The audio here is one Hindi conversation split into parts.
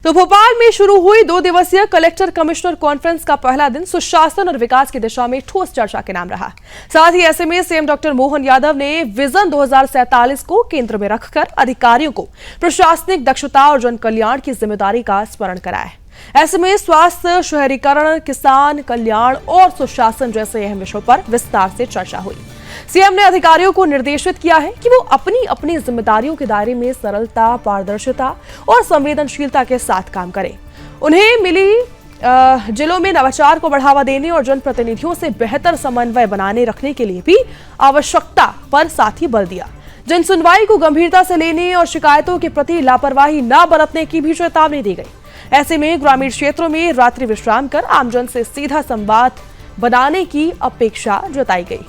तो भोपाल में शुरू हुई 2 दिवसीय कलेक्टर कमिश्नर कॉन्फ्रेंस का पहला दिन सुशासन और विकास की दिशा में ठोस चर्चा के नाम रहा। साथ ही ऐसे में सीएम डॉक्टर मोहन यादव ने विजन 2047 को केंद्र में रखकर अधिकारियों को प्रशासनिक दक्षता और जन कल्याण की जिम्मेदारी का स्मरण कराया। ऐसे में स्वास्थ्य, शहरीकरण, किसान कल्याण और सुशासन जैसे अहम विषयों पर विस्तार से चर्चा हुई। सीएम ने अधिकारियों को निर्देशित किया है कि वो अपनी अपनी जिम्मेदारियों के दायरे में सरलता, पारदर्शिता और संवेदनशीलता के साथ काम करें। उन्हें मिली जिलों में नवाचार को बढ़ावा देने और जनप्रतिनिधियों से बेहतर समन्वय बनाने रखने के लिए भी आवश्यकता पर साथ ही बल दिया। जन सुनवाई को गंभीरता से लेने और शिकायतों के प्रति लापरवाही न बरतने की भी चेतावनी दी गई। ऐसे में ग्रामीण क्षेत्रों में रात्रि विश्राम कर आमजन से सीधा संवाद बनाने की अपेक्षा जताई गई।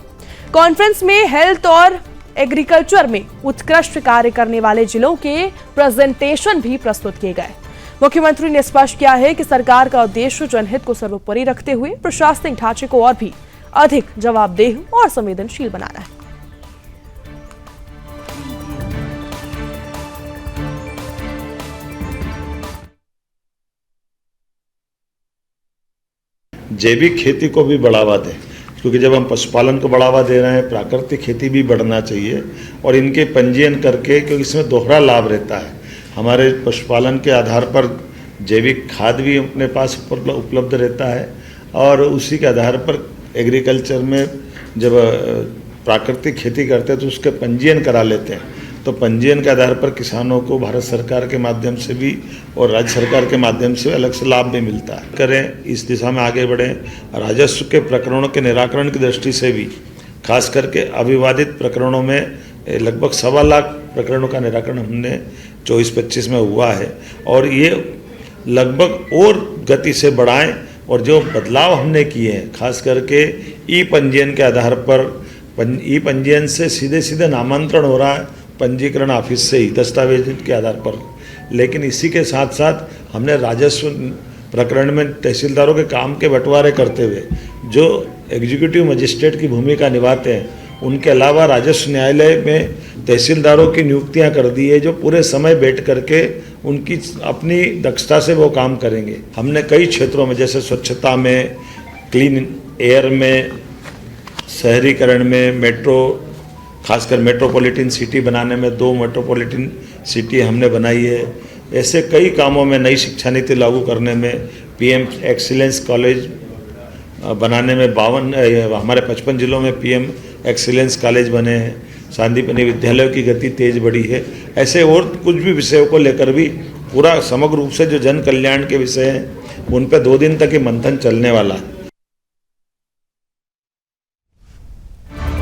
कॉन्फ्रेंस में हेल्थ और एग्रीकल्चर में उत्कृष्ट कार्य करने वाले जिलों के प्रेजेंटेशन भी प्रस्तुत किए गए। मुख्यमंत्री ने स्पष्ट किया है कि सरकार का उद्देश्य जनहित को सर्वोपरि रखते हुए प्रशासनिक ढांचे को और भी अधिक जवाबदेह और संवेदनशील बनाना है। जैविक खेती को भी बढ़ावा दें, क्योंकि जब हम पशुपालन को बढ़ावा दे रहे हैं, प्राकृतिक खेती भी बढ़ना चाहिए और इनके पंजीयन करके, क्योंकि इसमें दोहरा लाभ रहता है। हमारे पशुपालन के आधार पर जैविक खाद भी अपने पास उपलब्ध रहता है और उसी के आधार पर एग्रीकल्चर में जब प्राकृतिक खेती करते हैं तो उसके पंजीयन करा लेते हैं। तो पंजीयन के आधार पर किसानों को भारत सरकार के माध्यम से भी और राज्य सरकार के माध्यम से अलग से लाभ भी मिलता है। करें, इस दिशा में आगे बढ़ें। राजस्व के प्रकरणों के निराकरण की दृष्टि से भी, खास करके अविवादित प्रकरणों में लगभग 1.25 लाख प्रकरणों का निराकरण हमने 24-25 में हुआ है और ये लगभग और गति से बढ़ाएं। और जो बदलाव हमने किए हैं, खास करके ई पंजीयन के आधार पर, ई पंजीयन से सीधे सीधे नामांतरण हो रहा है पंजीकरण ऑफिस से ही दस्तावेज के आधार पर, लेकिन इसी के साथ साथ हमने राजस्व प्रकरण में तहसीलदारों के काम के बंटवारे करते हुए जो एग्जीक्यूटिव मजिस्ट्रेट की भूमिका निभाते हैं, उनके अलावा राजस्व न्यायालय में तहसीलदारों की नियुक्तियां कर दी है जो पूरे समय बैठ करके उनकी अपनी दक्षता से वो काम करेंगे। हमने कई क्षेत्रों में, जैसे स्वच्छता में, क्लीन एयर में, शहरीकरण में, मेट्रो, खासकर मेट्रोपॉलिटन सिटी बनाने में 2 मेट्रोपॉलिटन सिटी हमने बनाई है। ऐसे कई कामों में, नई शिक्षा नीति लागू करने में, पीएम एक्सीलेंस कॉलेज बनाने में 52 हमारे 55 जिलों में पीएम एक्सीलेंस कॉलेज बने हैं। सांदीपनि विद्यालयों की गति तेज बढ़ी है। ऐसे और कुछ भी विषयों को लेकर भी पूरा समग्र रूप से जो जन कल्याण के विषय हैं उन पर 2 दिन तक ही मंथन चलने वाला है।